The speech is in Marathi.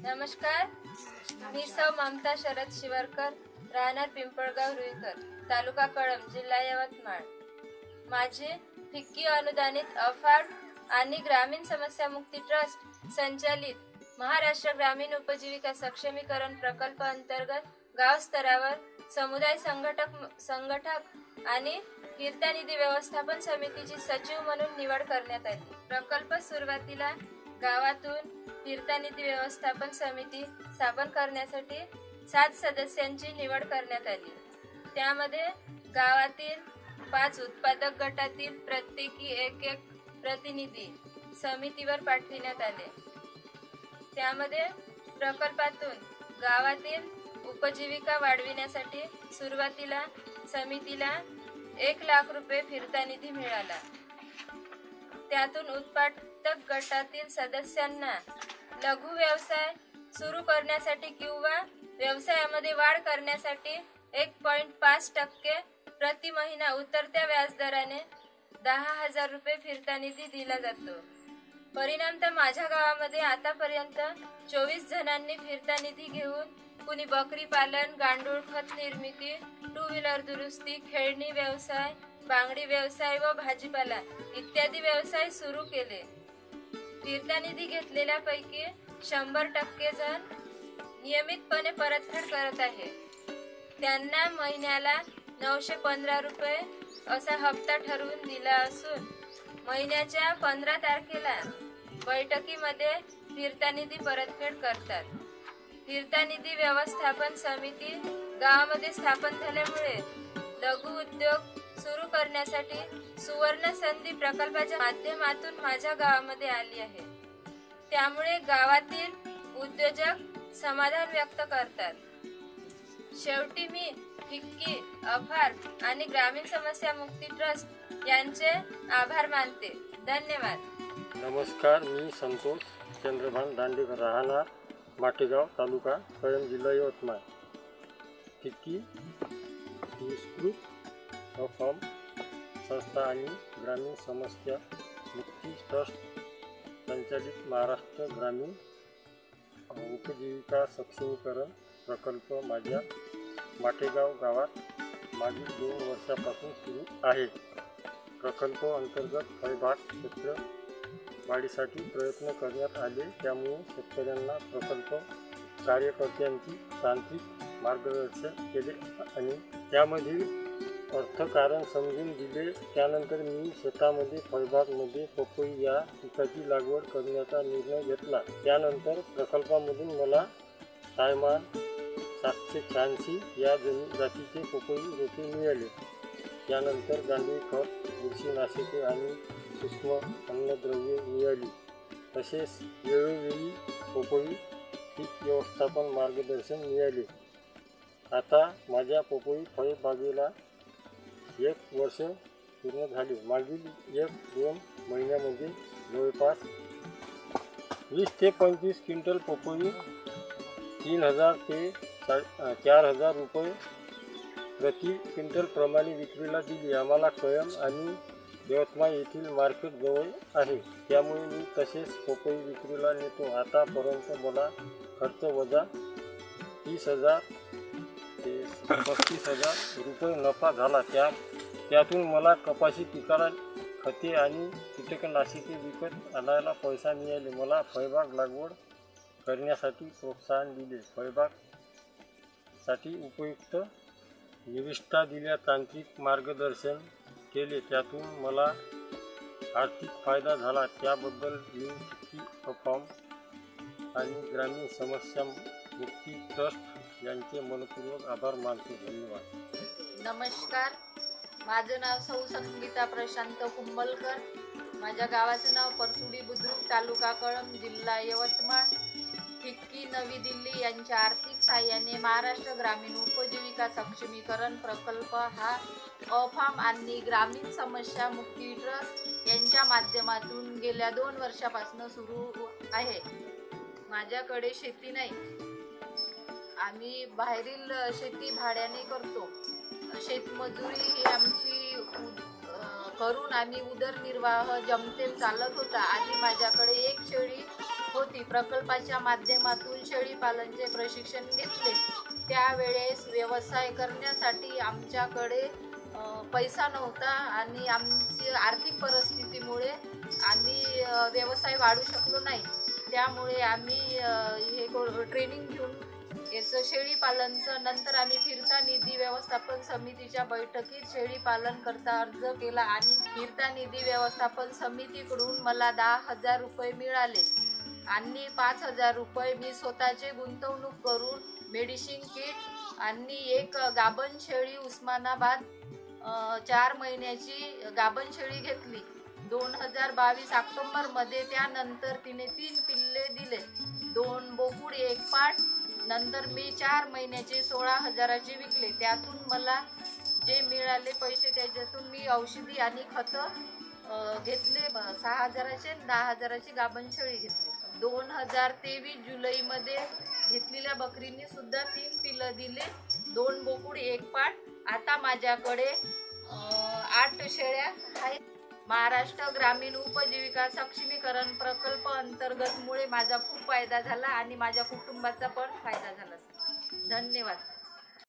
नमस्कार, मी सौ ममता शरद शिवरकर, राहणार पिंपळगाव रुईकर, तालुका कळंब, जिल्हा यवतमाळ। माझे फिक्की अनुदानित अफाट आणि ग्रामीण समस्या मुक्ती ट्रस्ट संचालित महाराष्ट्र ग्रामीण उपजीविका सक्षमीकरण प्रकल्प अंतर्गत गाव स्तरावर समुदाय संघटक आणि फिरता निधी व्यवस्थापन समितीची सचिव म्हणून निवड करण्यात आली। प्रकल्प सुरुवातीला गावातून फिरता निधी व्यवस्थापन समिती स्थापन करण्यासाठी 7 सदस्यांची निवड करण्यात आली। त्यामध्ये गावातील 5 उत्पादक गटातील प्रत्येकी एक प्रतिनिधी समितीवर पाठविण्यात आले। त्यामध्ये प्रकल्पातून गावातील उपजीविका वाढविण्यासाठी सुरुवातीला समितीला 1 लाख रुपये फिरता निधी मिळाला। त्यातून उत्पादक गटातील सदस्यांना लघु व्यवसाय सुरू करण्यासाठी किंवा व्यवसायामध्ये वाढ करण्यासाठी 1.5% प्रति महिना उतरत्या व्याजदराने 10,000 रुपये फिरता निधी दिला जातो। परिणामतः माझ्या गावामध्ये आतापर्यंत 24 जणांनी फिरता निधी घेऊन कुणी बकरी पालन, गांडूळ खत निर्मिती, 2 व्हीलर दुरुस्ती, खेळणी व्यवसाय, बांगडी व्यवसाय व भाजीपाला इत्यादी व्यवसाय सुरू केले। फिरता निधी घेतलेल्यापैकी 100% जण नियमितपणे परतफेड करत आहे। त्यांना महिन्याला 915 रुपये असा हप्ता ठरवून दिला असून महिन्याच्या 15 तारखेला बैठकीमध्ये फिरता निधी परतफेड करतात। फिरता निधी व्यवस्थापन समिती गावामध्ये स्थापन झाल्यामुळे लघु उद्योग सुरू करण्यासाठी सुवर्ण संधी प्रकल्पाच्या माध्यमातून माझ्या गावामध्ये आली आहे। त्यामुळे गावातील उद्योजक समाधान व्यक्त करतात। शेवटी मी फिक्की, अफार आणि ग्रामीण समस्या मुक्ती ट्रस्ट यांचे आभार मानते। धन्यवाद। नमस्कार, मी संतोष चंद्रभान दांडेकर, राहणार माटेगाव, तालुका कळंब, जिल्हा यवतमाळ। फिक्की विस्तृत अफाम संस्था आणि ग्रामीण समस्या मुक्ती ट्रस्ट संचालित महाराष्ट्र ग्रामीण उपजीविका सक्षमीकरण प्रकल्प माझ्या माटेगाव गावात मागील 2 वर्षापासून सुरू आहे। प्रकल्प अंतर्गत फळबाग क्षेत्र वाढीसाठी प्रयत्न करण्यात आले। त्यामुळे शेतकऱ्यांना प्रकल्प कार्यकर्त्यांची तांत्रिक मार्गदर्शन केले आणि त्यामधील अर्थकारण समजून दिले। त्यानंतर मी शेतामध्ये फळबागमध्ये पपई या पिकाची लागवड करण्याचा निर्णय घेतला। त्यानंतर प्रकल्पामधून मला तायमान 786 या जातीचे पपई रोपे मिळाले। त्यानंतर गांडूळ खत, बुरशीनाशके आणि सूक्ष्म अन्नद्रव्ये मिळाली। तसेच वेळोवेळी पपई पीक व्यवस्थापन मार्गदर्शन मिळाले। आता माझ्या पपई फळबागेला 1 वर्ष पूर्ण झाले। मागील 1-2 महिन्यामध्ये जवळपास 20 ते 25 क्विंटल पपई 3,000 ते 4,000 रुपये प्रति क्विंटल प्रमाणे विक्रीला दिली। आम्हाला कळंब आणि यवतमाळ येथील मार्केट जवळ आहे, त्यामुळे मी तसेच पपई विक्रीला नेतो। आतापर्यंत मला खर्च वजा 30,000 ते 35,000 रुपये नफा झाला। त्यातून मला कपाशी पिकाला खते आणि कीटकनाशके विकत आणायला पैसा मिळाले। मला फळबाग लागवड करण्यासाठी प्रोत्साहन दिले। फळबागसाठी उपयुक्त निविष्ठा दिल्या, तांत्रिक मार्गदर्शन केले। त्यातून मला आर्थिक फायदा झाला। त्याबद्दल मी फिक्की अफाम आणि ग्रामीण समस्या मुक्ती ट्रस्ट यांचे मनपूर्वक आभार मानतो। धन्यवाद। नमस्कार, माझं नाव सौ संगीता प्रशांत कुंभलकर। माझ्या गावाचं नाव परसुडी बुद्रुक, तालुका कळंब, जिल्हा यवतमाळ। फिक्की नवी दिल्ली यांच्या आर्थिक सहाय्याने महाराष्ट्र ग्रामीण उपजीविका सक्षमीकरण प्रकल्प हा अफाम आणि ग्रामीण समस्या मुक्ती ट्रस्ट यांच्या माध्यमातून गेल्या 2 वर्षापासून सुरू आहे। माझ्याकडे शेती नाही, आम्ही बाहेरील शेती भाड्याने करतो। शेतमजुरी ही आमची करून आम्ही उदरनिर्वाह जमतेम चालत होता। आधी माझ्याकडे 1 शेळी होती. प्रकल्पाच्या माध्यमातून शेळी पालनचे प्रशिक्षण घेतले. त्यावेळेस व्यवसाय करण्यासाठी आमच्याकडे पैसा नव्हता आणि आमची आर्थिक परिस्थितीमुळे आम्ही व्यवसाय वाढू शकलो नाही. त्यामुळे आम्ही हे ट्रेनिंग घेऊन याचं शेळी पालनचं नंतर आम्ही फिरता निधी व्यवस्थापन समितीच्या बैठकीत शेळी पालन करता अर्ज केला आणि फिरता निधी व्यवस्थापन समितीकडून मला 10,000 रुपये मिळाले आणि 5,000 रुपये मी स्वतःचे गुंतवणूक करून मेडिसिन किट आणि एक गाभण शेळी उस्मानाबाद 4 महिन्याची गाभण शेळी घेतली 2022 ऑक्टोबरमध्ये. त्यानंतर तिने 3 पिल्ले दिले, 2 बोकुड 1 पाट. नंतर मी 4 महिन्याचे 16,000चे विकले. त्यातून मला जे मिळाले पैसे त्याच्यातून मी औषधी आणि खतं घेतले 6,000चे 10,000ची गाभण शेळी घेतली. 2023 जुलैमध्ये घेतलेल्या बकरीने सुद्धा 3 पिल्लं दिले, 2 बोकुड 1 पाट. आता माझ्याकडे 8 शेळ्या आहेत. महाराष्ट्र ग्रामीण उपजीविका सक्षमीकरण प्रकल्प अंतर्गत मुळे माझा खूप फायदा झाला आणि माझ्या कुटुंबाचा पण फायदा झाला. धन्यवाद.